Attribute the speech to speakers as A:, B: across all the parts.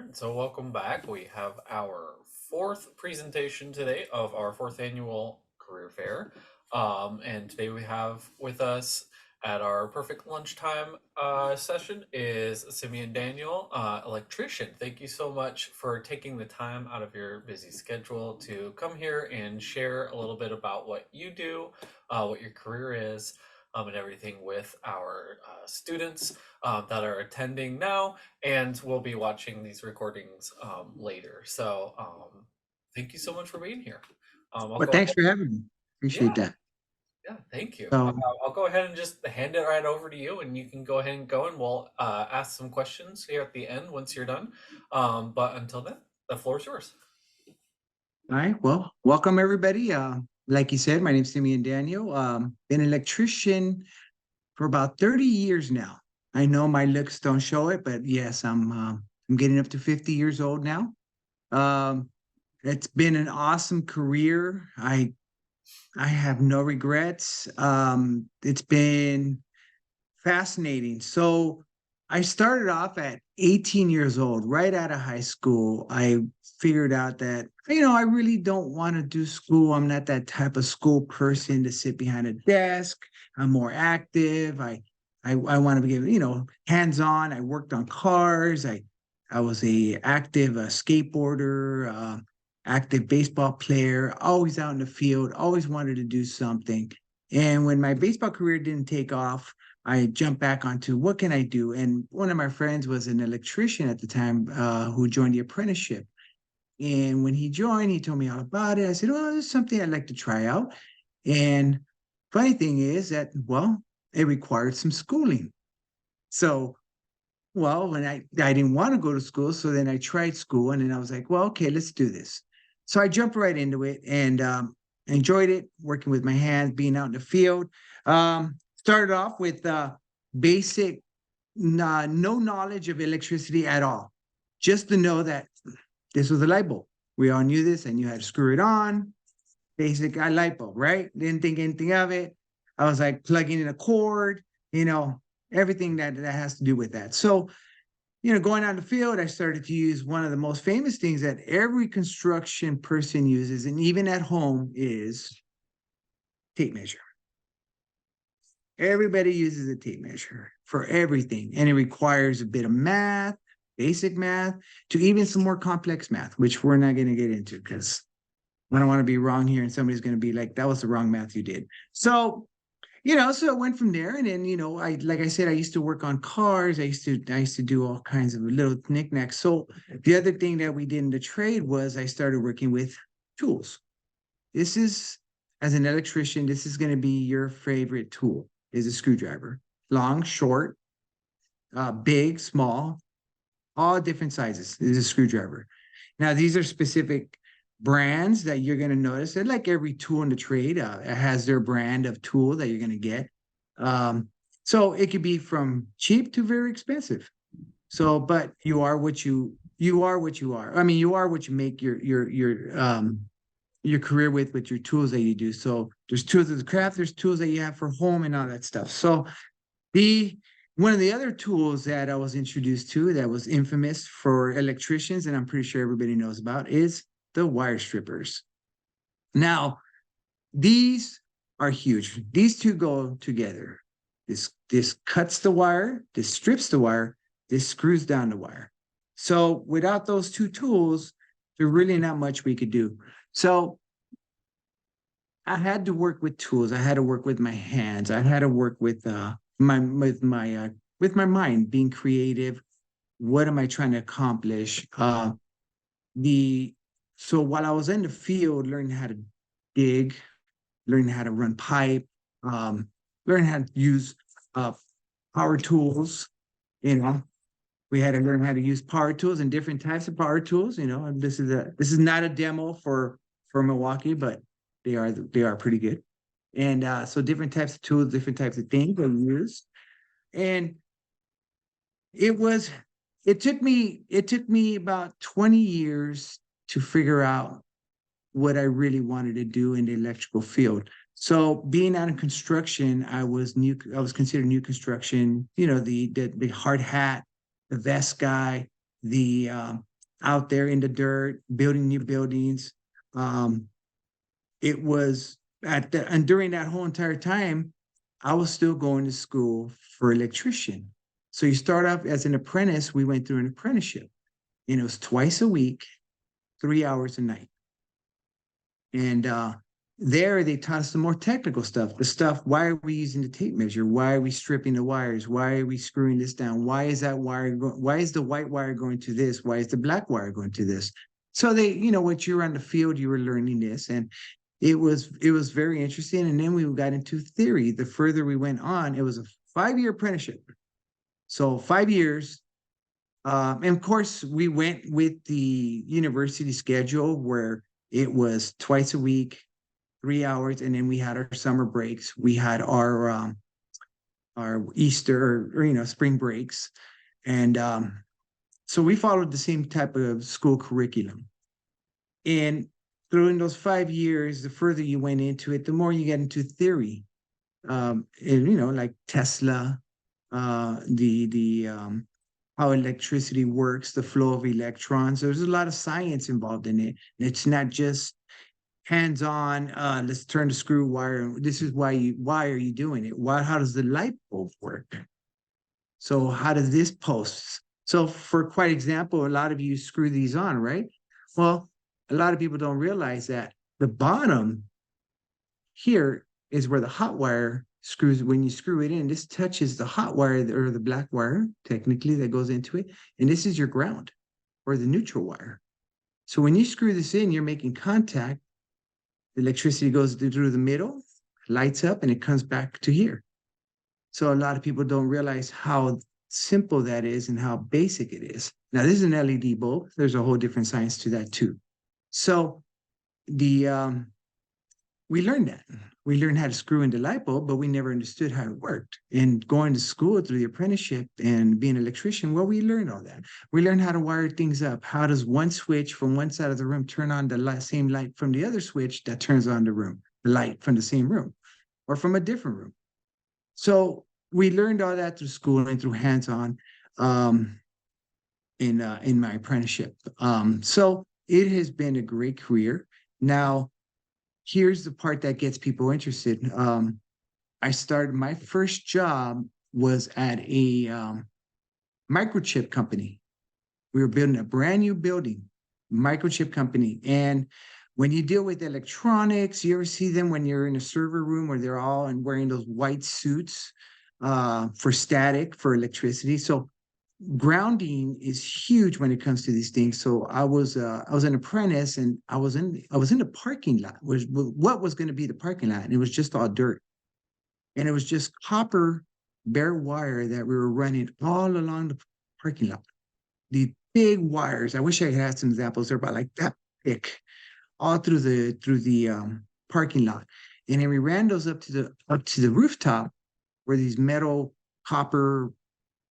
A: right, so welcome back. We have our fourth presentation today of our fourth annual career fair. And today we have with us at our perfect lunchtime session is Simeon Daniel, Electrician. Thank you so much for taking the time out of your busy schedule to come here and share a little bit about what you do, what your career is, and everything with our students that are attending now and we'll be watching these recordings later. So thank you so much for being here. I'll
B: Well,
A: go
B: thanks
A: ahead.
B: for having me.
A: Yeah,
B: Appreciate that.
A: yeah, thank you.
B: So,
A: I'll go ahead and just hand it right over to you, and you can go ahead and go, and we'll ask some questions here at the end once you're done. But until then, the floor is yours.
B: all right. Well, welcome everybody. Like you said, my name's Simeon Daniel. Been an electrician for about 30 years now. I know my looks don't show it, but yes, I'm getting up to 50 years old now. Um, it's been an awesome career. I have no regrets. It's been fascinating. So I started off at 18 years old, right out of high school. I figured out that, I really don't want to do school. I'm not that type of school person to sit behind a desk. I'm more active. I want to be, hands-on. I worked on cars. I was a active skateboarder, active baseball player, always out in the field, always wanted to do something. And when my baseball career didn't take off, I jumped back onto what can I do? And one of my friends was an electrician at the time who joined the apprenticeship. And when he joined, he told me all about it. I said, well, this is something I'd like to try out. And funny thing is that, well, it required some schooling. So, well, when I didn't want to go to school, so then I tried school and then I was like, well, okay, let's do this. So I jumped right into it and enjoyed it, working with my hands, being out in the field. Started off with basic, no knowledge of electricity at all, just to know that this was a light bulb. We all knew this. I knew how to screw it on. Basic light bulb, right? Didn't think anything of it. I was like plugging in a cord, you know, everything that has to do with that. So, going out in the field, I started to use one of the most famous things that every construction person uses, and even at home, is tape measure. Everybody uses a tape measure for everything, and it requires a bit of math, basic math, to even some more complex math, which we're not going to get into because I don't want to be wrong here, and somebody's going to be like, "That was the wrong math you did." So, so it went from there, and then I like I said, I used to work on cars. I used to do all kinds of little knickknacks. So the other thing that we did in the trade was I started working with tools. This is as an electrician, this is going to be your favorite tool is a screwdriver, long, short, big, small, all different sizes. Is a screwdriver. Now these are specific brands that you're going to notice. And like every tool in the trade, it has their brand of tool that you're going to get. Um, so it could be from cheap to very expensive. So, but you are what you are. I mean, you are what you make your career with your tools that you do. So there's tools of the craft, there's tools that you have for home and all that stuff. So the one of the other tools that I was introduced to that was infamous for electricians, and I'm pretty sure everybody knows about, is the wire strippers. Now, these are huge. These two go together. This cuts the wire, this strips the wire, this screws down the wire. So without those two tools, there's really not much we could do. So I had to work with tools. I had to work with my hands. I had to work with my mind, being creative. What am I trying to accomplish? The so while I was in the field, learning how to dig, learning how to run pipe, learning how to use uh, power tools. You know, we had to learn how to use power tools and different types of power tools. And this is not a demo for Milwaukee, but they are pretty good. And so different types of tools, different types of things I use. And it was it took me about 20 years to figure out what I really wanted to do in the electrical field. So being out in construction, I was considered new construction, the hard hat, the vest guy, the out there in the dirt, building new buildings. Um, it was and during that whole entire time, I was still going to school for electrician. So you start off as an apprentice. We went through an apprenticeship, and it was twice a week, 3 hours a night. And there they taught us the more technical stuff. The stuff, why are we using the tape measure? Why are we stripping the wires? Why are we screwing this down? Why is that wire why is the white wire going to this? Why is the black wire going to this? So they, when you were on the field, you were learning this. And it was very interesting. And then we got into theory. The further we went on, it was a 5-year apprenticeship. So 5 years. And of course, we went with the university schedule where it was twice a week, 3 hours, and then we had our summer breaks. We had our Easter or spring breaks, and so we followed the same type of school curriculum. And during those 5 years, the further you went into it, the more you get into theory. And like Tesla, the how electricity works, the flow of electrons. There's a lot of science involved in it. It's not just hands-on, let's turn the screw wire. This is why are you doing it? How does the light bulb work? So how does this post? So for quite example, a lot of you screw these on, right? Well, a lot of people don't realize that the bottom here is where the hot wire screws. When you screw it in, this touches the hot wire or the black wire, technically, that goes into it. And this is your ground or the neutral wire. So when you screw this in, you're making contact. The electricity goes through the middle, lights up, and it comes back to here. So a lot of people don't realize how simple that is and how basic it is. Now, this is an LED bulb. There's a whole different science to that too. So the we learned that. We learned how to screw in the light bulb, but we never understood how it worked. And going to school through the apprenticeship and being an electrician, well, we learned all that. We learned how to wire things up. How does one switch from one side of the room turn on the same light from the other switch that turns on the light from the same room or from a different room? So we learned all that through school and through hands-on in my apprenticeship. So it has been a great career. Now, here's the part that gets people interested. I started my first job was at a microchip company. We were building a brand new building, microchip company. And when you deal with electronics, you ever see them when you're in a server room where they're all and wearing those white suits for static, for electricity. So grounding is huge when it comes to these things. So I was an apprentice, and I was in the parking lot. What was going to be the parking lot, and it was just all dirt, and it was just copper bare wire that we were running all along the parking lot. The big wires. I wish I had had some examples. They're about like that thick, all through the parking lot, and then we ran those up to the rooftop where these metal copper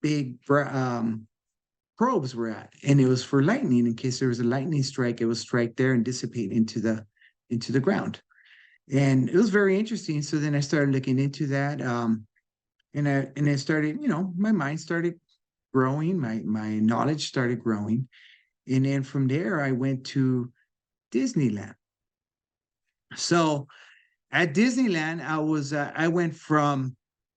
B: big probes were at, and it was for lightning. In case there was a lightning strike, it would strike there and dissipate into the ground. And it was very interesting. So then I started looking into that, and I started, my mind started growing, my knowledge started growing, and then from there I went to Disneyland. So at Disneyland, I went from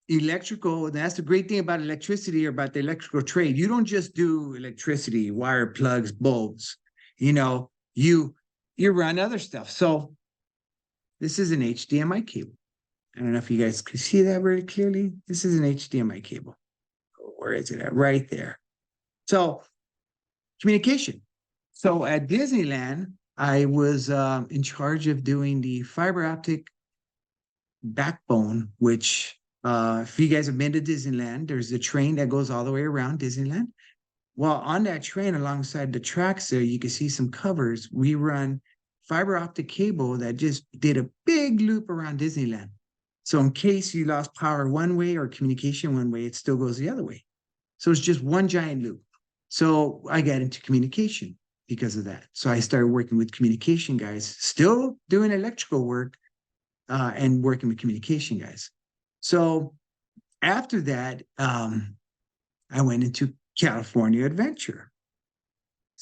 B: electrical. That's the great thing about electricity or about the electrical trade. You don't just do electricity, wire plugs, bulbs. You run other stuff. So this is an HDMI cable. I don't know if you guys can see that very clearly. This is an HDMI cable. Where is it at? Right there. So communication. So at Disneyland, I was in charge of doing the fiber optic backbone, which if you guys have been to Disneyland, there's a train that goes all the way around Disneyland. Well, on that train alongside the tracks there, you can see some covers. We run fiber optic cable that just did a big loop around Disneyland. So in case you lost power one way or communication one way, it still goes the other way. So it's just one giant loop. So I got into communication because of that. So I started working with communication guys, still doing electrical work, and working with communication guys. So after that, I went into California Adventure.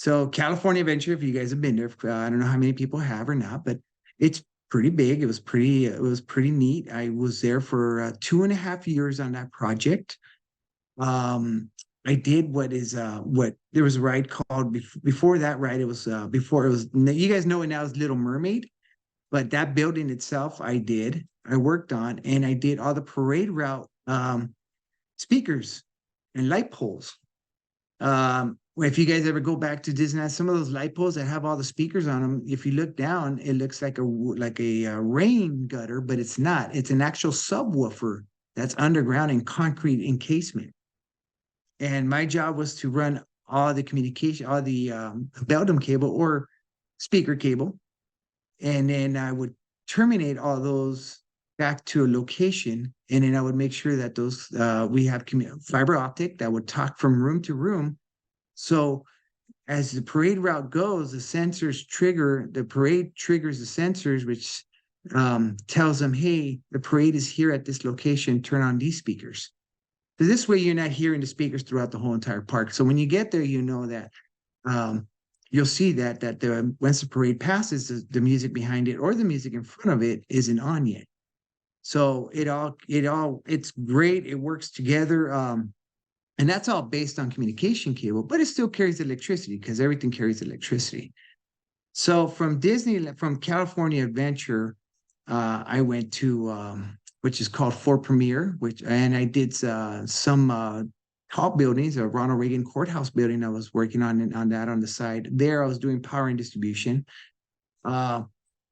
B: So California Adventure, if you guys have been there, I don't know how many people have or not, but it's pretty big. It was pretty neat. I was there for 2.5 years on that project. Um, I did what there was a ride called before that ride. It was before it was you guys know it now as Little Mermaid, but that building itself I worked on, and I did all the parade route speakers and light poles. If you guys ever go back to Disneyland, some of those light poles that have all the speakers on them, if you look down, it looks like a rain gutter, but it's not. It's an actual subwoofer that's underground in concrete encasement. And my job was to run all the communication, all the Beldum cable or speaker cable, and then I would terminate all those back to a location, and then I would make sure that those we have fiber optic that would talk from room to room. So as the parade route goes, the parade triggers the sensors, which tells them, hey, the parade is here at this location, turn on these speakers. So this way you're not hearing the speakers throughout the whole entire park. So when you get there, you know that um, you'll see that once the parade passes, the music behind it or the music in front of it isn't on yet. So it's great. It works together. And that's all based on communication cable, but it still carries electricity because everything carries electricity. So from California Adventure, I went to which is called Fort Premier, and I did some tall buildings, a Ronald Reagan Courthouse building I was working on that on the side. There I was doing power and distribution. Uh,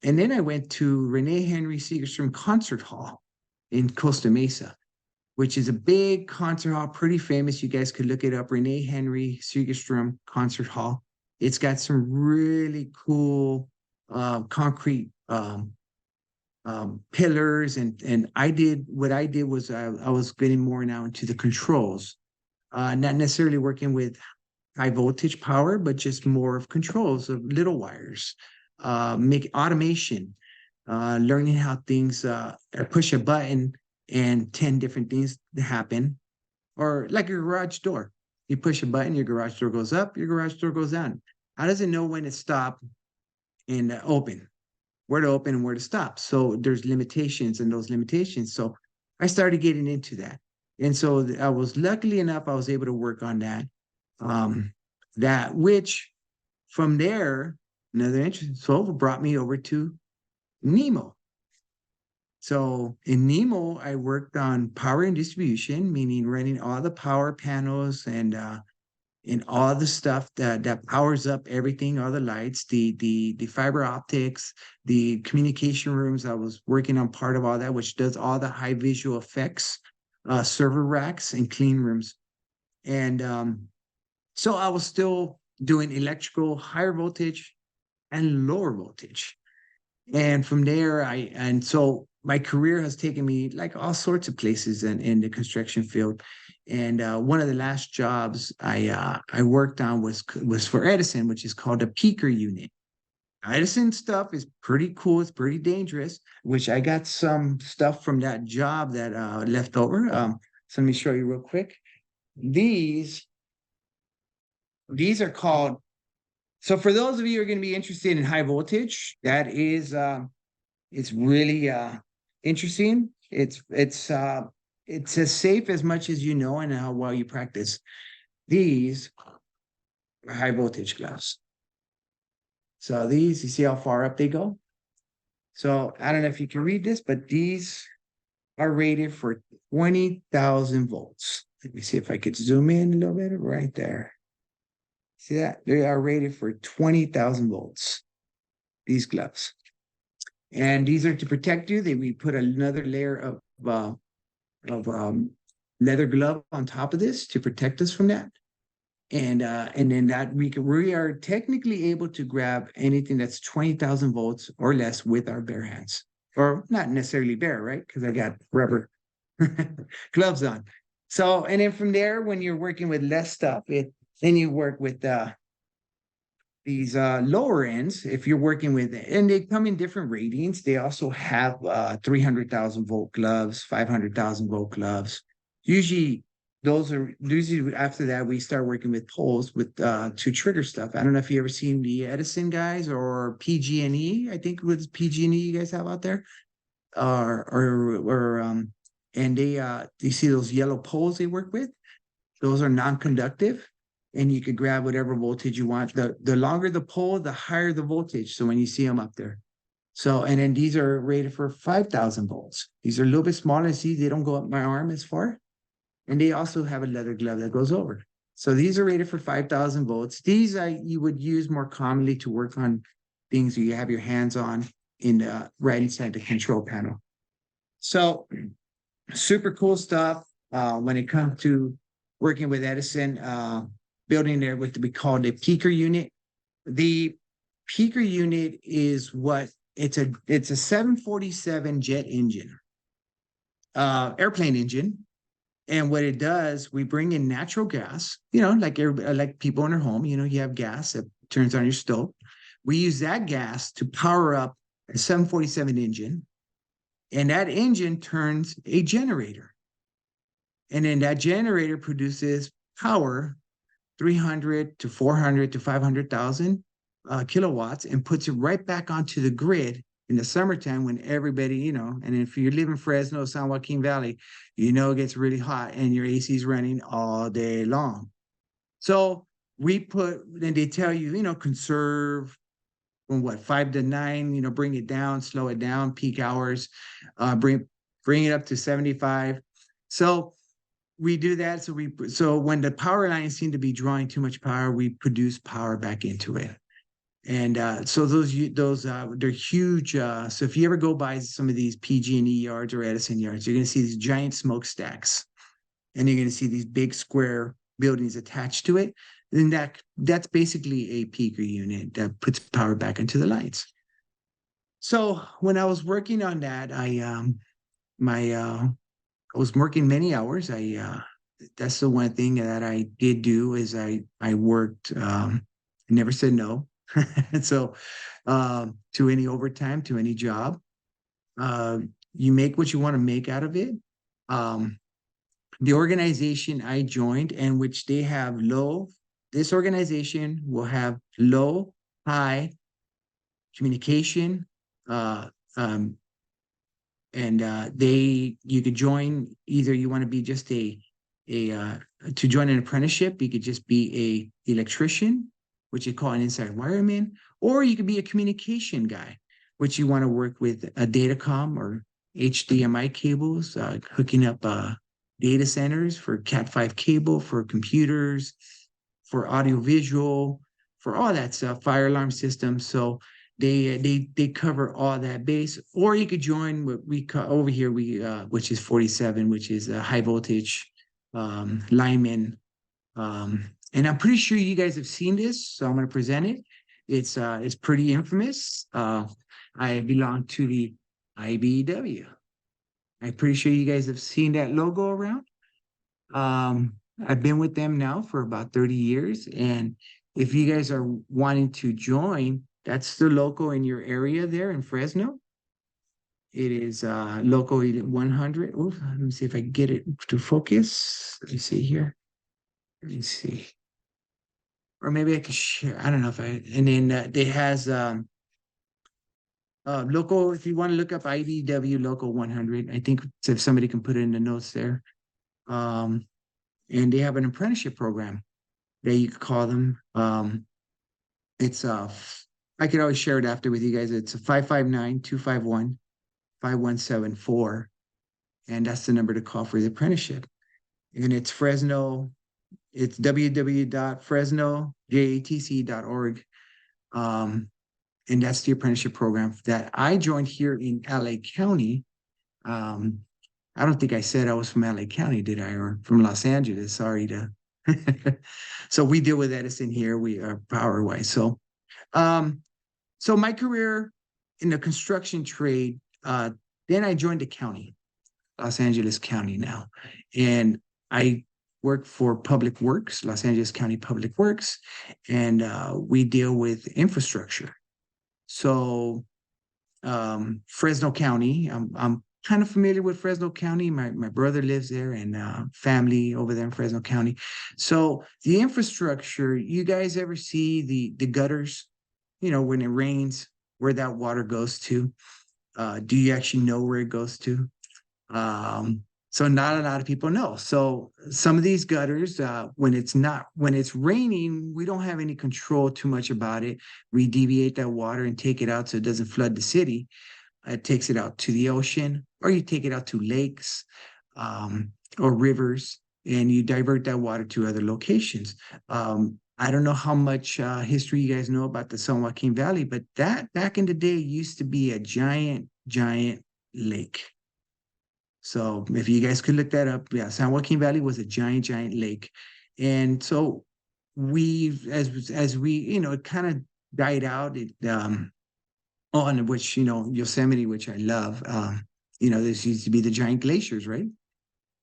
B: and then I went to Renee Henry Segerstrom Concert Hall in Costa Mesa, which is a big concert hall, pretty famous. You guys could look it up, Renee Henry Segerstrom Concert Hall. It's got some really cool concrete pillars, and I did was I was getting more now into the controls, not necessarily working with high voltage power, but just more of controls of little wires, make automation, learning how things push a button and 10 different things happen, or like your garage door. You push a button, your garage door goes up, your garage door goes down. How does it know when to stop and open, where to open and where to stop? So there's limitations and those limitations. So I started getting into that. And so I was luckily enough, I was able to work on that. That which from there, another interesting so brought me over to Nemo. So in Nemo, I worked on power and distribution, meaning running all the power panels and all the stuff that powers up everything, all the lights, the fiber optics, the communication rooms. I was working on part of all that, which does all the high visual effects, server racks, and clean rooms. And so I was still doing electrical, higher voltage and lower voltage. And from there, and so my career has taken me like all sorts of places in the construction field. And one of the last jobs I worked on was for Edison, which is called a peaker unit. Edison stuff is pretty cool. It's pretty dangerous, which I got some stuff from that job that left over. So let me show you real quick. These these are called. So for those of you who are going to be interested in high voltage, that is it's really interesting. It's as safe as much as you know and how well you practice. These are high voltage gloves. So these, you see how far up they go? So I don't know if you can read this, but these are rated for 20,000 volts. Let me see if I could zoom in a little bit right there. See that? They are rated for 20,000 volts, these gloves. And these are to protect you. We put another layer of leather glove on top of this to protect us from that. And then that we are technically able to grab anything that's 20,000 volts or less with our bare hands, or not necessarily bare, right? Because I got rubber gloves on. So, and then from there, when you're working with less stuff, then you work with these lower ends. If you're working with, and they come in different ratings. They also have 300,000 volt gloves, 500,000 volt gloves. Usually those are usually after that we start working with poles with to trigger stuff. I don't know if you ever seen the Edison guys or PG&E. I think it was PG&E you guys have out there, or and they you see those yellow poles they work with. Those are non-conductive, and you could grab whatever voltage you want. The longer the pole, the higher the voltage. So when you see them up there. So, and then these are rated for 5,000 volts. These are a little bit smaller. See, they don't go up my arm as far. And they also have a leather glove that goes over. So these are rated for 5,000 volts. These you would use more commonly to work on things you have your hands on in right inside the control panel. So super cool stuff when it comes to working with Edison, building there what we call the peaker unit. The peaker unit is what it's a 747 jet engine, airplane engine. And what it does, we bring in natural gas, like people in their home, you have gas that turns on your stove. We use that gas to power up a 747 engine, and that engine turns a generator. And then that generator produces power, 300 to 400 to 500,000 kilowatts, and puts it right back onto the grid in the summertime when everybody, and if you live in Fresno, San Joaquin Valley, it gets really hot and your AC is running all day long. So then they tell you, conserve from 5 to 9, bring it down, slow it down, peak hours, bring it up to 75. So we do that. So when the power lines seem to be drawing too much power, we produce power back into it. And so those they're huge. So if you ever go by some of these PG&E yards or Edison yards, you're going to see these giant smokestacks, and you're going to see these big square buildings attached to it. And that's basically a peaker unit that puts power back into the lights. So when I was working on that, I was working many hours. That's the one thing that I did do is I worked. Never said no. So to any overtime, to any job, you make what you want to make out of it. The organization I joined, and which they have this organization will have low, high communication, and you could join, either you want to be just to join an apprenticeship, you could just be a electrician, which you call an inside wireman, or you could be a communication guy, which you want to work with a datacom or HDMI cables, hooking up data centers for Cat5 cable, for computers, for audiovisual, for all that stuff, fire alarm systems. So they cover all that base. Or you could join what we call over here, which is 47, which is a high voltage lineman. And I'm pretty sure you guys have seen this, so I'm going to present it. It's pretty infamous. I belong to the IBEW. I'm pretty sure you guys have seen that logo around. I've been with them now for about 30 years. And if you guys are wanting to join, that's the logo in your area there in Fresno. It is local 100. Ooh, let me see if I can get it to focus. Let me see here. Let me see. Or maybe I could share. I don't know if and then it has local, if you want to look up IDW local 100, I think if somebody can put it in the notes there. And they have an apprenticeship program that you could call them. It's I could always share it after with you guys. It's a 559-251-5174. And that's the number to call for the apprenticeship. And it's Fresno. It's www.fresnojatc.org. And that's the apprenticeship program that I joined here in LA County. I don't think I said I was from LA County, did I? Or from Los Angeles? Sorry to. So we deal with Edison here. We are power wise. So my career in the construction trade, then I joined the county, Los Angeles County now. And I work for Public Works, Los Angeles County Public Works, and we deal with infrastructure. So Fresno County, I'm kind of familiar with Fresno County. My brother lives there and family over there in Fresno County. So the infrastructure, you guys ever see the gutters, when it rains, where that water goes to? Do you actually know where it goes to? Um, so not a lot of people know. So some of these gutters, when it's raining, we don't have any control too much about it. We deviate that water and take it out so it doesn't flood the city. It takes it out to the ocean, or you take it out to lakes or rivers, and you divert that water to other locations. I don't know how much history you guys know about the San Joaquin Valley, but that back in the day used to be a giant, giant lake. So if you guys could look that up, yeah, San Joaquin Valley was a giant, giant lake. And so as we, it kind of died out. On which, Yosemite, which I love, this used to be the giant glaciers, right?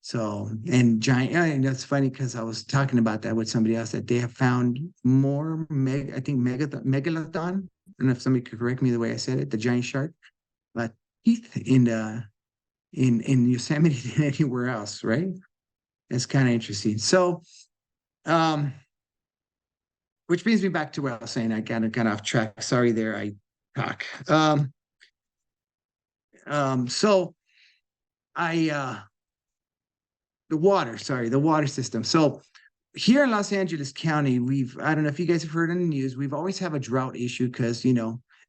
B: So, and giant, and that's funny because I was talking about that with somebody else that they have found more, I think, megalodon. I don't know if somebody could correct me the way I said it, the giant shark, but teeth in Yosemite than anywhere else, right? That's kind of interesting. So, um, which brings me back to what I was saying. I got off track. Sorry there, I talk. So I the water system. So here in Los Angeles County, I don't know if you guys have heard in the news, we've always have a drought issue because,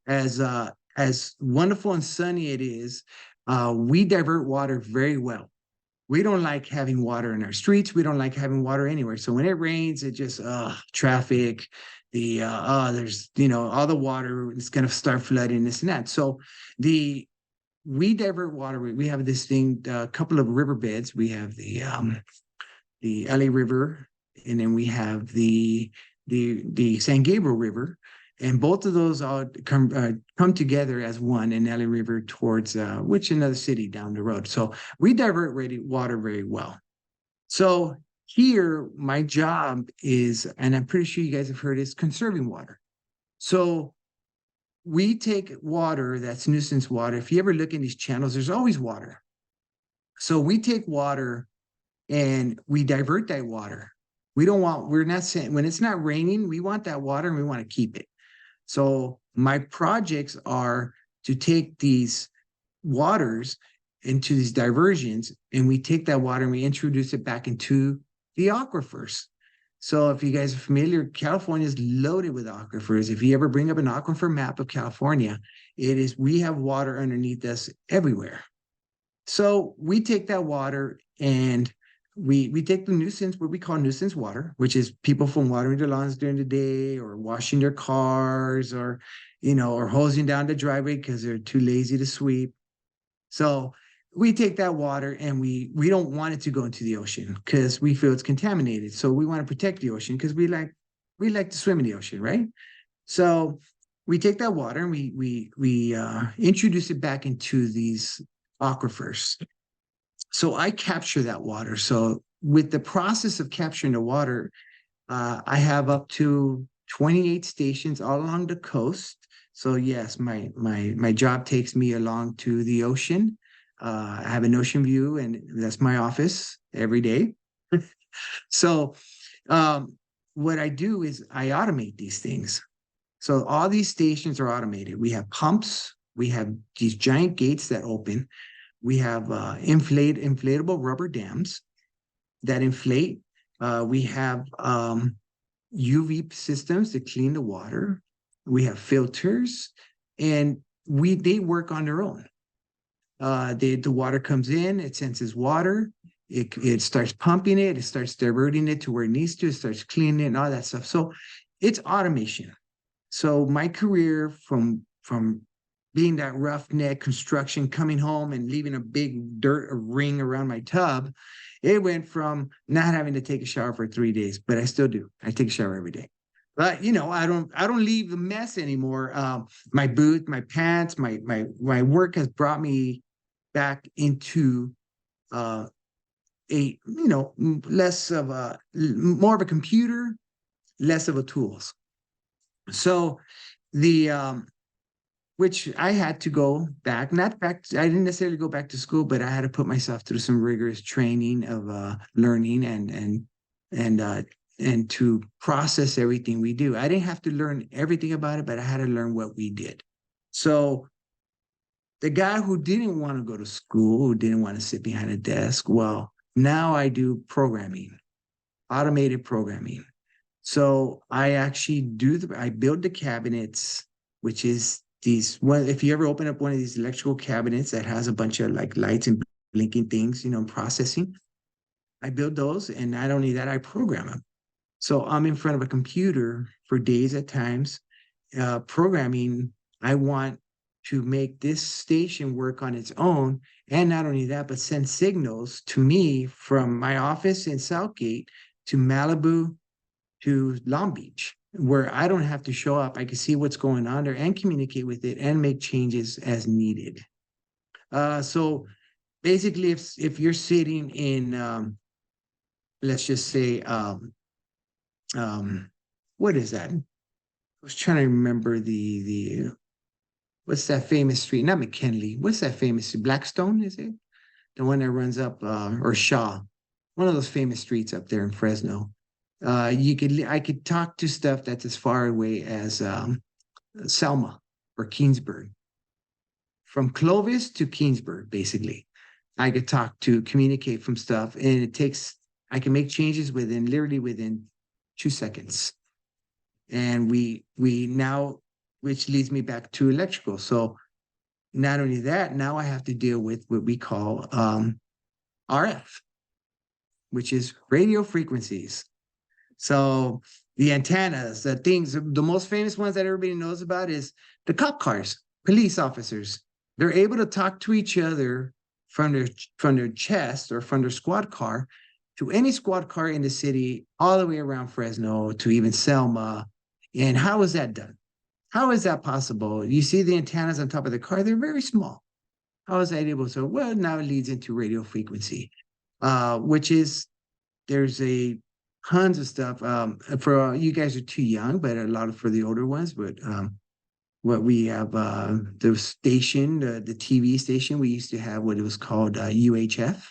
B: as wonderful and sunny it is, we divert water very well. We don't like having water in our streets. We don't like having water anywhere. So when it rains, it just traffic, there's all the water is gonna start flooding this and that. So the we divert water. We have this thing, a couple of riverbeds. We have the LA River, and then we have the San Gabriel River, and both of those all come together as one in LA River towards which another city down the road. So we divert water very well. So here, my job is, and I'm pretty sure you guys have heard, is conserving water. So we take water that's nuisance water. If you ever look in these channels, there's always water. So we take water and we divert that water. We're not saying when it's not raining, we want that water and we want to keep it. So my projects are to take these waters into these diversions, and we take that water and we introduce it back into the aquifers. So if you guys are familiar, California is loaded with aquifers. If you ever bring up an aquifer map of California, we have water underneath us everywhere. So we take that water and we take the nuisance, what we call nuisance water, which is people from watering their lawns during the day or washing their cars or hosing down the driveway because they're too lazy to sweep. So we take that water and we don't want it to go into the ocean because we feel it's contaminated. So we want to protect the ocean because we like to swim in the ocean, right? So we take that water and we introduce it back into these aquifers. So I capture that water. So with the process of capturing the water, I have up to 28 stations all along the coast. So yes, my job takes me along to the ocean. I have an ocean view, and that's my office every day. So what I do is I automate these things. So all these stations are automated. We have pumps. We have these giant gates that open. We have inflatable rubber dams that inflate. We have UV systems to clean the water. We have filters, and they work on their own. The water comes in, it senses water, it starts pumping it starts diverting it to where it needs to, it starts cleaning it and all that stuff. So it's automation. So my career from being that roughneck construction, coming home and leaving a big dirt ring around my tub, it went from not having to take a shower for 3 days, but I still do. I take a shower every day. But I don't leave the mess anymore. My boots, my pants, my work has brought me back into less of more of a computer, less of a tools. So the which I had to go back, not back, I didn't necessarily go back to school, but I had to put myself through some rigorous training of learning and and to process everything we do. I didn't have to learn everything about it, but I had to learn what we did. So the guy who didn't want to go to school, who didn't want to sit behind a desk, well, now I do programming, automated programming. So I actually I build the cabinets, which is these, well, if you ever open up one of these electrical cabinets that has a bunch of like lights and blinking things, processing, I build those. And not only that, I program them. So I'm in front of a computer for days at times, programming. I want to make this station work on its own. And not only that, but send signals to me from my office in Southgate to Malibu to Long Beach, where I don't have to show up. I can see what's going on there and communicate with it and make changes as needed. So basically, if you're sitting in, let's just say, um, what is that? I was trying to remember the what's that famous street? Not McKinley. What's that famous street? Blackstone, is it? The one that runs up, or Shaw, one of those famous streets up there in Fresno. I could talk to stuff that's as far away as Selma or Keensburg, from Clovis to Keensburg, basically. I could talk to communicate from stuff, and I can make changes literally within 2 seconds. And we now, which leads me back to electrical. So not only that, now I have to deal with what we call RF, which is radio frequencies. So the antennas, the things, the most famous ones that everybody knows about is the cop cars, police officers. They're able to talk to each other from their chest or from their squad car to any squad car in the city, all the way around Fresno to even Selma. And how is that done? How is that possible? You see the antennas on top of the car, they're very small. How is that able to? Well, now it leads into radio frequency, which is there's a tons of stuff. For you guys are too young, but a lot of for the older ones. But what we have, the station, the TV station, we used to have what it was called UHF,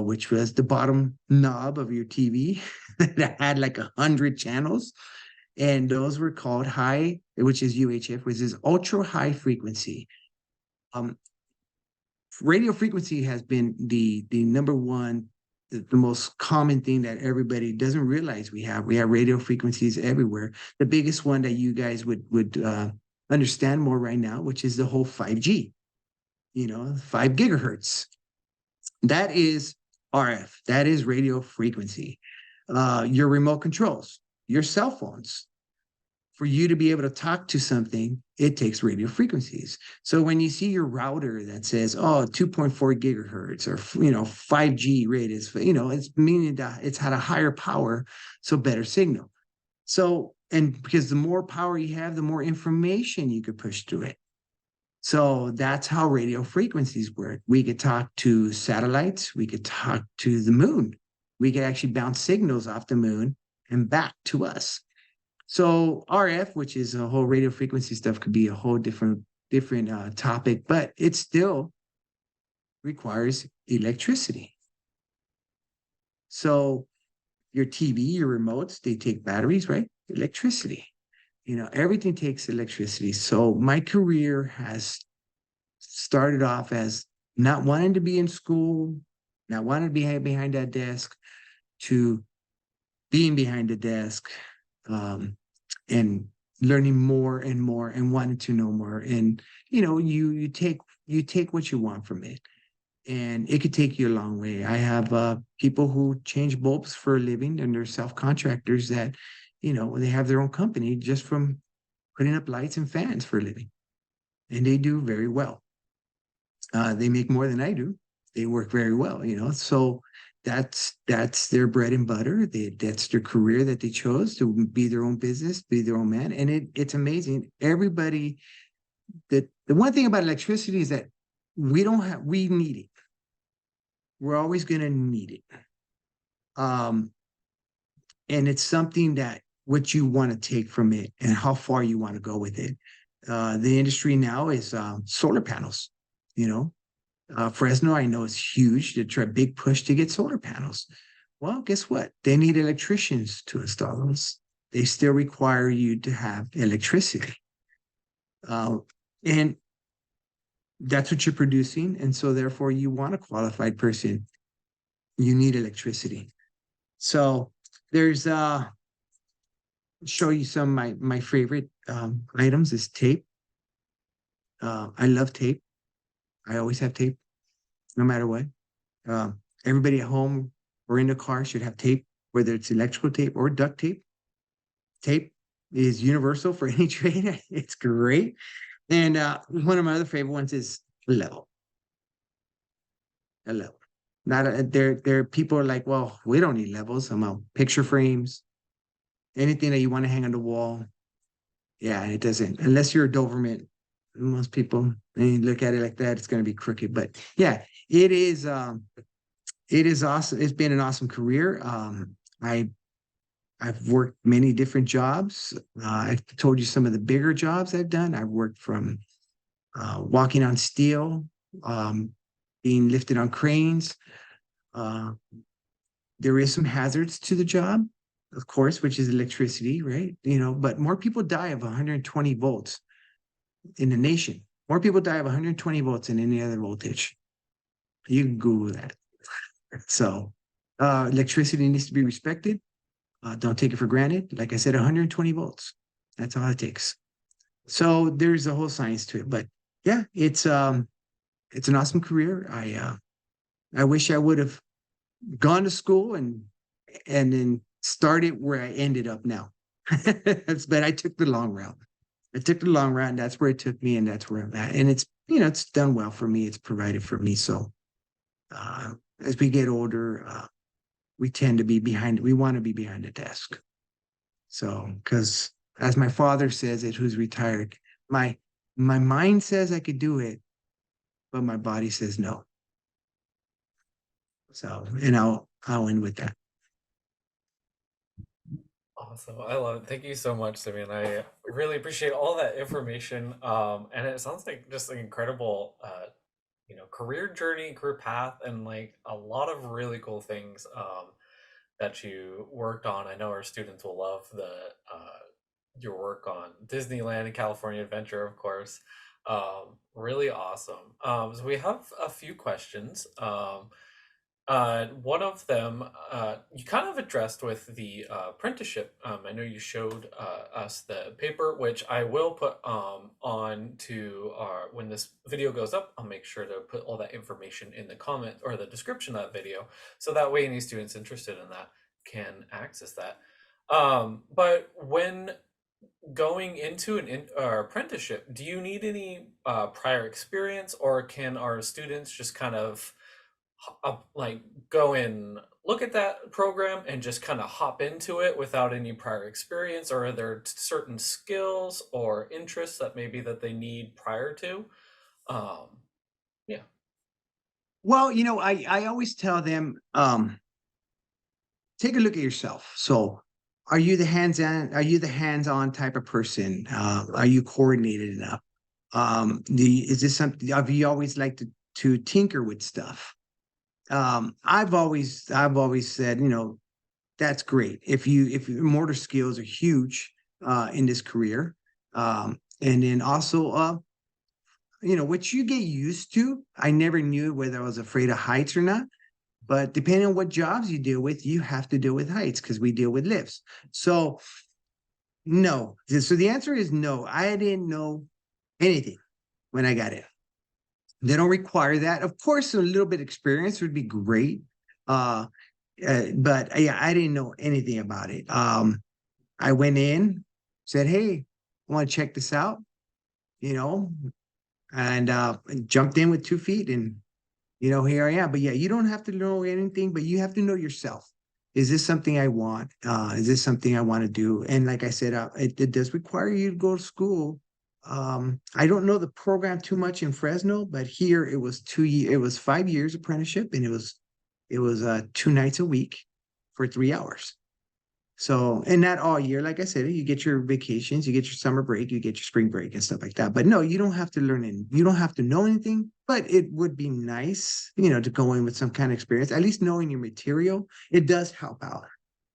B: which was the bottom knob of your TV that had like 100 channels, and those were called high, which is UHF, which is ultra high frequency. Um, Radio frequency has been the number one, the most common thing that everybody doesn't realize we have. We have radio frequencies everywhere. The biggest one that you guys would understand more right now, which is the whole 5G, 5 gigahertz. That is RF. That is radio frequency. Your remote controls, your cell phones, for you to be able to talk to something, it takes radio frequencies. So when you see your router that says, oh, 2.4 gigahertz or, 5G rated, it's meaning that it's had a higher power, so better signal. So, and because the more power you have, the more information you could push through it. So that's how radio frequencies work. We could talk to satellites. We could talk to the moon. We could actually bounce signals off the moon and back to us. So RF, which is a whole radio frequency stuff, could be a whole different topic, but it still requires electricity. So your TV, your remotes, they take batteries, right? Electricity. Everything takes electricity. So my career has started off as not wanting to be in school, not wanting to be behind that desk, to being behind the desk, and learning more and more and wanting to know more. And you take what you want from it, and it could take you a long way. I have people who change bulbs for a living, and they're self-contractors that they have their own company just from putting up lights and fans for a living, and they do very well. They make more than I do. They work very well, so that's their bread and butter. That's their career that they chose to be their own business, be their own man. And it's amazing. Everybody, the one thing about electricity is that we need it. We're always going to need it. And it's something that what you want to take from it and how far you want to go with it. The industry now is solar panels. You know, Fresno, I know, is huge. They try a big push to get solar panels. Well, guess what? They need electricians to install those. They still require you to have electricity. Uh, and that's what you're producing. And so, therefore, you want a qualified person. You need electricity. So, there's, show you some of my favorite items is tape. I love tape. I always have tape, no matter what. Everybody at home or in the car should have tape, whether it's electrical tape or duct tape. Tape is universal for any trade. It's great. And one of my other favorite ones is level. A level. Not a, there. People are like, well, we don't need levels. I'm out picture frames, anything that you want to hang on the wall. Yeah, it doesn't unless you're a Doberman. Most people, and you look at it like that, it's going to be crooked. But yeah, it is. It is awesome. It's been an awesome career. I've worked many different jobs. I've told you some of the bigger jobs I've done. I've worked from walking on steel, um, being lifted on cranes. Uh, there is some hazards to the job, of course, which is electricity, right? But more people die of 120 volts in the nation. More people die of 120 volts than any other voltage. You can Google that. So, electricity needs to be respected. Don't take it for granted. Like I said, 120 volts. That's all it takes. So there's a whole science to it. But yeah, it's an awesome career. I wish I would have gone to school and then started where I ended up now. But I took the long route. I took the long route, and that's where it took me, and that's where I'm at. And it's done well for me. It's provided for me. So uh, as we get older, we tend to be behind. We want to be behind the desk. So because as my father says it, who's retired, my my mind says I could do it, but my body says no. So, and I'll end with that.
A: Awesome. I love it. Thank you so much, Simeon. I really appreciate all that information. And it sounds like just an incredible, career journey, career path, and like a lot of really cool things that you worked on. I know our students will love the your work on Disneyland and California Adventure, of course. Really awesome. So we have a few questions. One of them you kind of addressed with the apprenticeship. I know you showed us the paper, which I will put on to our when this video goes up. I'll make sure to put all that information in the comment or the description of that video, so that way any students interested in that can access that. But when going into an apprenticeship, do you need any prior experience, or can our students just kind of like go and look at that program and just kind of hop into it without any prior experience, or are there certain skills or interests that maybe that they need prior to? um yeah.
B: Well, I always tell them, take a look at yourself. So, are you the hands-on type of person? Are you coordinated enough? Is this something? Have you always liked to tinker with stuff? I've always said, that's great. If your motor skills are huge in this career, and then also what you get used to. I never knew whether I was afraid of heights or not, but depending on what jobs you deal with, you have to deal with heights because we deal with lifts. So no. So the answer is no. I didn't know anything when I got in. They don't require that. Of course, a little bit of experience would be great. Uh, but yeah, I didn't know anything about it. I went in, said, "Hey, I want to check this out," you know, and jumped in with 2 feet, and here I am. But yeah, you don't have to know anything, but you have to know yourself. Is this something I want? Is this something I want to do? And like I said, it does require you to go to school. I don't know the program too much in Fresno, but here it was 2 year, it was 5 years apprenticeship, and it was 2 nights a week for 3 hours. So, and not all year, like I said, you get your vacations, you get your summer break, you get your spring break and stuff like that. But no, you don't have to learn it. You don't have to know anything, but it would be nice, to go in with some kind of experience, at least knowing your material. It does help out.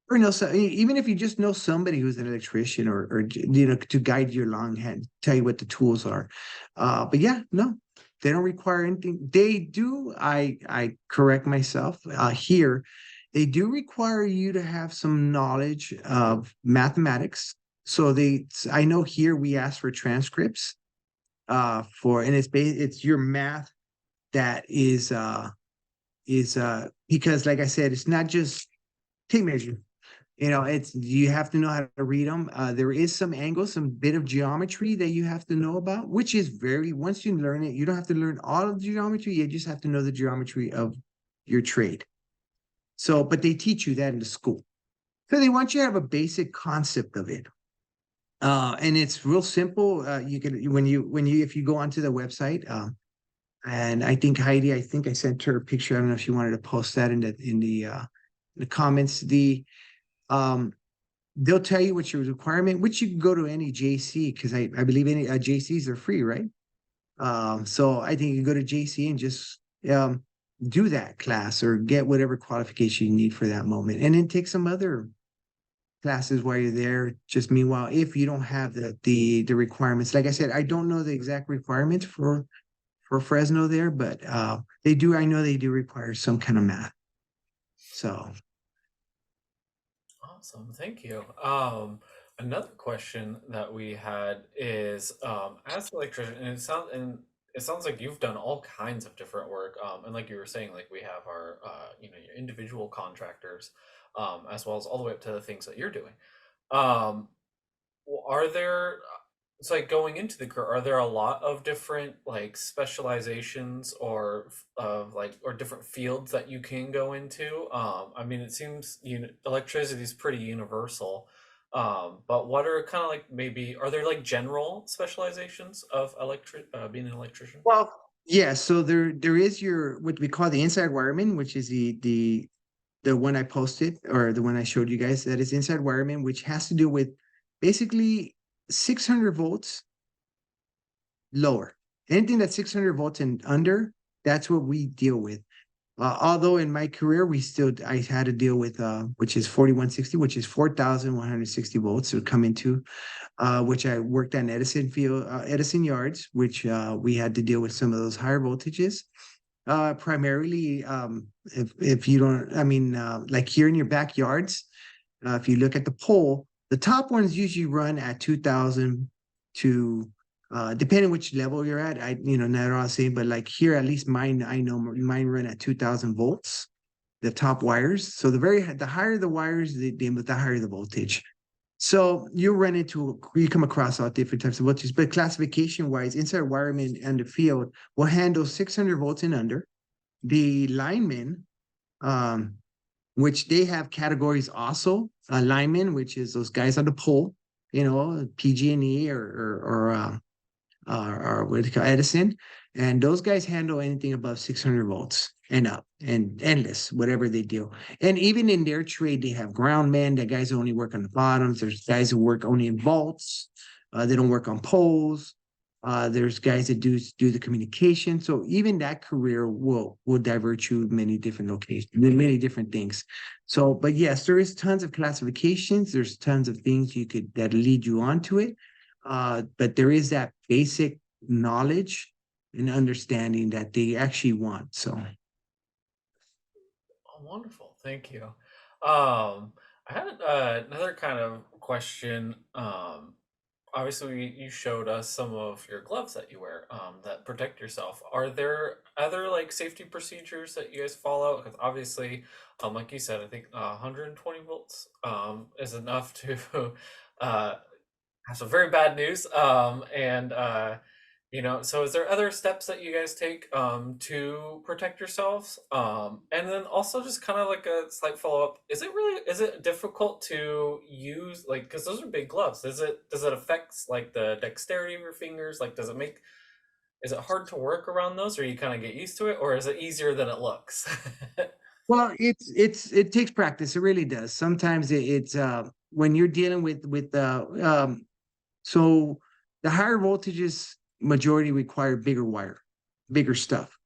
B: Or know, so even if you just know somebody who's an electrician or to guide you along and tell you what the tools are. But yeah, no, they don't require anything. They do, I correct myself here. They do require you to have some knowledge of mathematics. So I know here we ask for transcripts and it's your math that is because like I said, it's not just tape measure. It's you have to know how to read them. There is some angles, some bit of geometry that you have to know about, which is once you learn it, you don't have to learn all of the geometry. You just have to know the geometry of your trade. So, but they teach you that in the school. So they want you to have a basic concept of it. And it's real simple. You can if you go onto the website, and I think Heidi, I think I sent her a picture. I don't know if she wanted to post that in the comments. Um they'll tell you what your requirement, which you can go to any JC because I believe any JCs are free, right? So I think you can go to JC and just do that class or get whatever qualification you need for that moment, and then take some other classes while you're there. Just meanwhile, if you don't have the requirements, like I said, I don't know the exact requirements for Fresno there, but they do. I know they do require some kind of math. So
A: Awesome, thank you. Another question that we had is, as an electrician, it sounds like you've done all kinds of different work. And like you were saying, like we have our, your individual contractors, as well as all the way up to the things that you're doing. Um, are there, it's like going into the career, are there a lot of different like specializations or of like or different fields that you can go into? I mean, it seems electricity is pretty universal. But what are kind of like maybe are there like general specializations of being an electrician?
B: well, yeah. So there is your what we call the inside wireman, which is the one I posted or the one I showed you guys. That is inside wireman, which has to do with basically 600 volts lower. Anything that's 600 volts and under, that's what we deal with. Although in my career, I had to deal with which is 4160, which is 4,160 volts to come into, which I worked on Edison yards, which we had to deal with some of those higher voltages. Primarily, if you don't, I mean, like here in your backyards, if you look at the pole, the top ones usually run at 2,000 to, depending which level you're at. Not all the same, but like here, at least mine, I know mine run at 2,000 volts, the top wires. So the higher the wires, the higher the voltage. So you come across all different types of voltages, but classification wise, inside wireman and the field will handle 600 volts and under. The linemen, um, which they have categories also. Linemen, which is those guys on the pole, PG&E or what do you call Edison, and those guys handle anything above 600 volts and up and endless, whatever they do. And even in their trade, they have ground men. The guys who only work on the bottoms. There's guys who work only in vaults. They don't work on poles. There's guys that do the communication. So even that career will divert you many different locations, many different things. So, but yes, there is tons of classifications. There's tons of things that lead you onto it. But there is that basic knowledge and understanding that they actually want. So,
A: Oh, wonderful. Thank you. I had another kind of question. Obviously, you showed us some of your gloves that you wear that protect yourself. Are there other like safety procedures that you guys follow? Because obviously, like you said, I think 120 volts is enough to uh, have some very bad news. And so is there other steps that you guys take to protect yourselves? And then also just kind of like a slight follow up. Is it difficult to use like because those are big gloves? Does it affect like the dexterity of your fingers? Like is it hard to work around those or you kind of get used to it or is it easier than it looks?
B: Well, it takes practice. It really does. Sometimes it's when you're dealing with so the higher voltages majority require bigger wire, bigger stuff.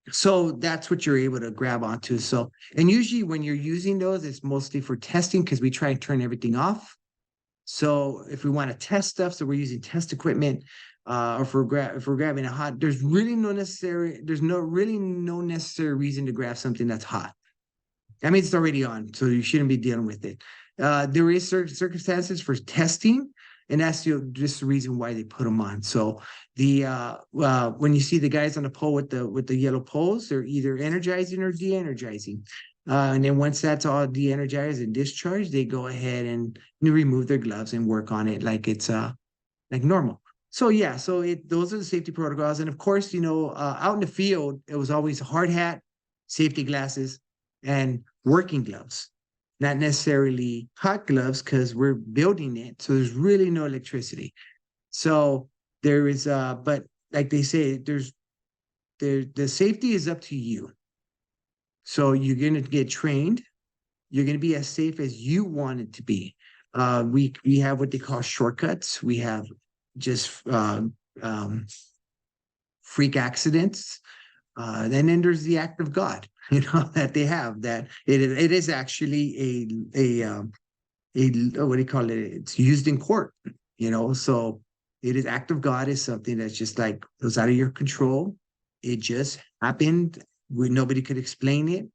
B: So that's what you're able to grab onto. So, and usually when you're using those, it's mostly for testing because we try and turn everything off. So if we want to test stuff, so we're using test equipment, or if we're grabbing a hot, there's no really no necessary reason to grab something that's hot. I mean, it's already on, so you shouldn't be dealing with it. There is certain circumstances for testing, and that's just the reason why they put them on. So when you see the guys on the pole with the yellow poles, they're either energizing or de-energizing. And then once that's all de-energized and discharged, they go ahead and remove their gloves and work on it like it's like normal. So yeah, so those are the safety protocols, and of course, out in the field, it was always a hard hat, safety glasses, and working gloves, not necessarily hot gloves because we're building it, so there's really no electricity. So there is, but like they say, the safety is up to you. So you're gonna get trained. You're gonna be as safe as you want it to be. We have what they call shortcuts. We have just um, freak accidents. And then there's the act of God, that they have that it is actually what do you call it? It's used in court, so it is act of God is something that's just like was out of your control. It just happened. Nobody could explain it.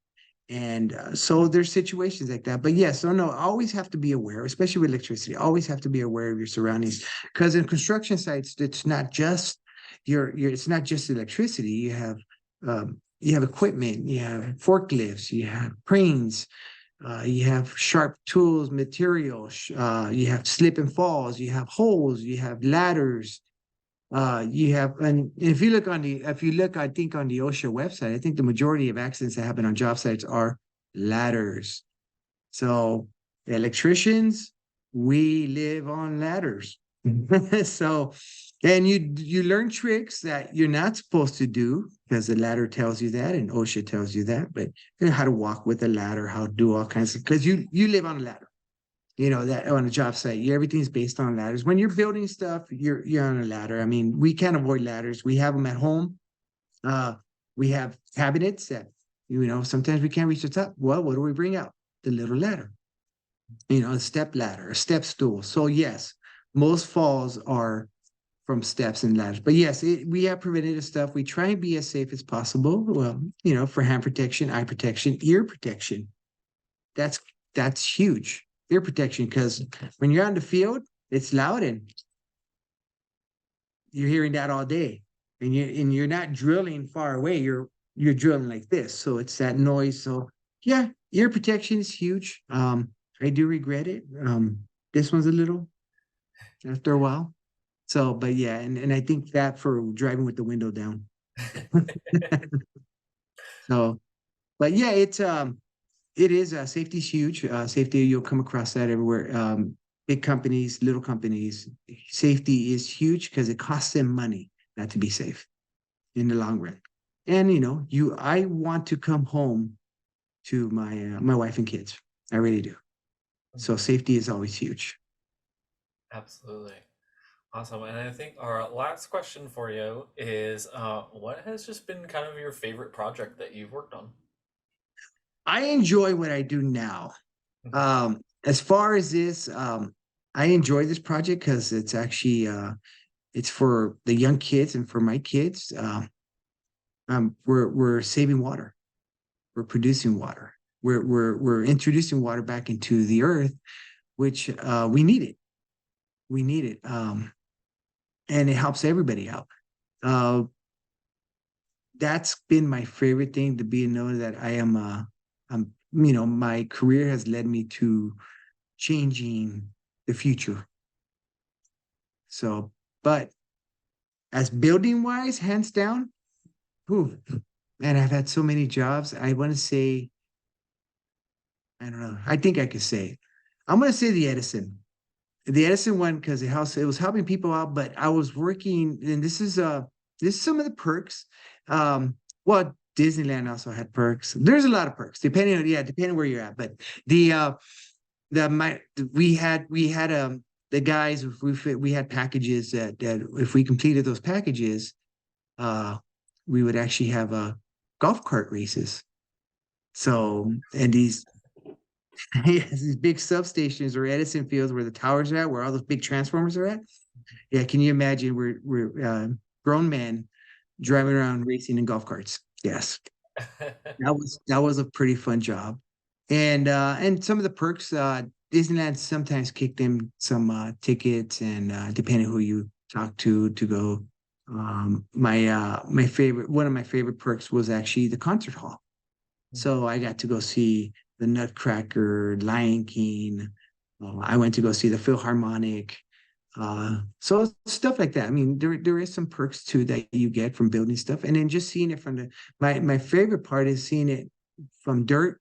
B: And so there's situations like that. But yes, so no, always have to be aware, especially with electricity, always have to be aware of your surroundings. Because in construction sites, it's not just it's not just electricity. You have equipment, you have forklifts, you have cranes, you have sharp tools, material, you have slip and falls, you have holes, you have ladders, you have, and if you look, I think on the OSHA website, I think the majority of accidents that happen on job sites are ladders. So electricians, we live on ladders. So, and you learn tricks that you're not supposed to do because the ladder tells you that, and OSHA tells you that. But how to walk with a ladder, how to do all kinds of because you live on a ladder, that on a job site, everything's based on ladders. When you're building stuff, you're on a ladder. I mean, we can't avoid ladders. We have them at home. uh we have cabinets that sometimes we can't reach the top. Well, what do we bring out? The little ladder, a step ladder, a step stool. So yes, most falls are from steps and ladders. But yes, we have preventative stuff. We try and be as safe as possible. Well, for hand protection, eye protection, ear protection. That's that's huge. Ear protection, because when you're on the field, it's loud and you're hearing that all day. And you're not drilling far away. You're drilling like this. So it's that noise. So yeah, ear protection is huge. I do regret it. This one's a little after a while. So, but yeah, and I think that for driving with the window down. So, but yeah, it is safety's huge. Safety, you'll come across that everywhere. Big companies, little companies, safety is huge because it costs them money not to be safe in the long run. And I want to come home to my wife and kids. I really do. So safety is always huge.
A: Absolutely. Awesome. And I think our last question for you is what has just been kind of your favorite project that you've worked on?
B: I enjoy what I do now.
A: Mhm.
B: As far as this, I enjoy this project because it's actually it's for the young kids and for my kids. We're saving water. We're producing water. We're introducing water back into the earth, which we need it. We need it, and it helps everybody out. Uh, that's been my favorite thing to be know that I am. My career has led me to changing the future. So, but as building wise, hands down, whew, man, I've had so many jobs. I want to say, I don't know. I think I could say it. I'm going to say the Edison one, because it was helping people out. But I was working, and this is some of the perks. Well, Disneyland also had perks. There's a lot of perks, depending on, yeah, depending where you're at. But the the my we had the guys, if we had packages that if we completed those packages, uh we would actually have golf cart races. So, and these yes, these big substations or Edison fields where the towers are at, where all those big transformers are at. Yeah, can you imagine we're grown men driving around racing in golf carts? Yes, that was a pretty fun job. And some of the perks, Disneyland sometimes kicked them some tickets, and depending who you talk to go. My favorite, one of my favorite perks was actually the concert hall. So I got to go see the Nutcracker, Lion King. I went to go see the Philharmonic. So stuff like that. I mean, there is some perks too that you get from building stuff, and then just seeing it from the my favorite part is seeing it from dirt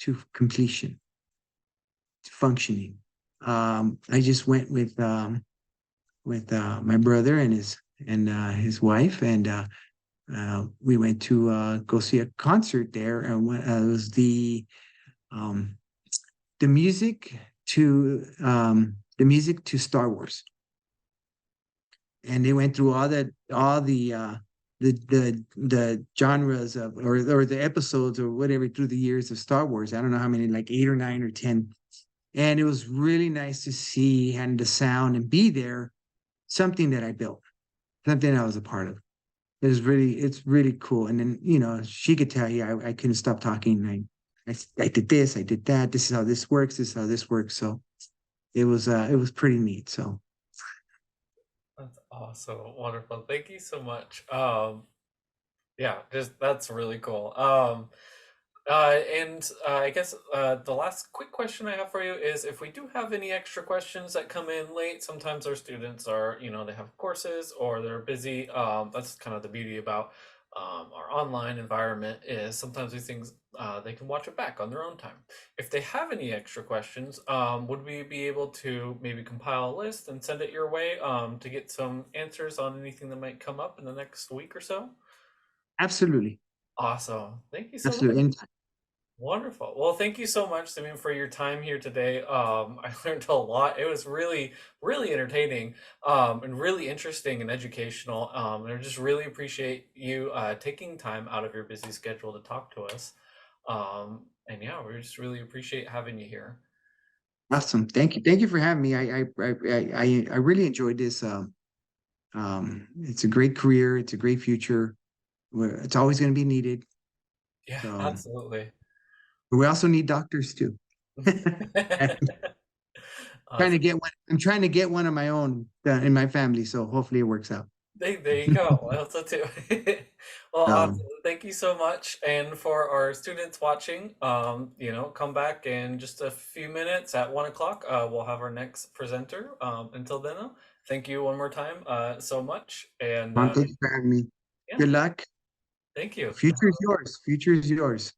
B: to completion, to functioning. I just went with my brother and his wife, and we went to go see a concert there, and it was um, music the music to Star Wars, and they went through all the genres of or the episodes or whatever through the years of Star Wars. I don't know how many, like 8 or 9 or 10, and it was really nice to see and the sound and be there, something that I built, something I was a part of. It's really cool. And then, she could tell you I couldn't stop talking. I did this, I did that. This is how this works. This is how this works. So it was pretty neat. So
A: That's awesome. Wonderful. Thank you so much. Yeah, just that's really cool. And I guess the last quick question I have for you is if we do have any extra questions that come in late, sometimes our students are, they have courses or they're busy. That's kind of the beauty about our online environment is sometimes these things they can watch it back on their own time. If they have any extra questions, would we be able to maybe compile a list and send it your way to get some answers on anything that might come up in the next week or so?
B: absolutely,
A: Awesome. Thank you so much.
B: absolutely. And
A: Wonderful. Well, thank you so much, Simeon, for your time here today. I learned a lot. It was really, really entertaining, and really interesting and educational. And I just really appreciate you taking time out of your busy schedule to talk to us. And yeah, we just really appreciate having you here.
B: awesome. Thank you for having me. I really enjoyed this. It's a great career. It's a great future. It's always going to be needed.
A: Yeah,
B: So
A: absolutely.
B: we also need doctors too. I'm trying to
A: Awesome.
B: get one. I'm trying to get one of my own in my family. So hopefully it works out.
A: There you go. Also too. Well,
B: So
A: thank you so much. And for our students watching, come back in just a few minutes at 1 o'clock. We'll have our next presenter. Until then, thank you one more time, so much. And
B: thank you for having me.
A: yeah,
B: Good luck.
A: thank you.
B: Future is yours. Future is yours.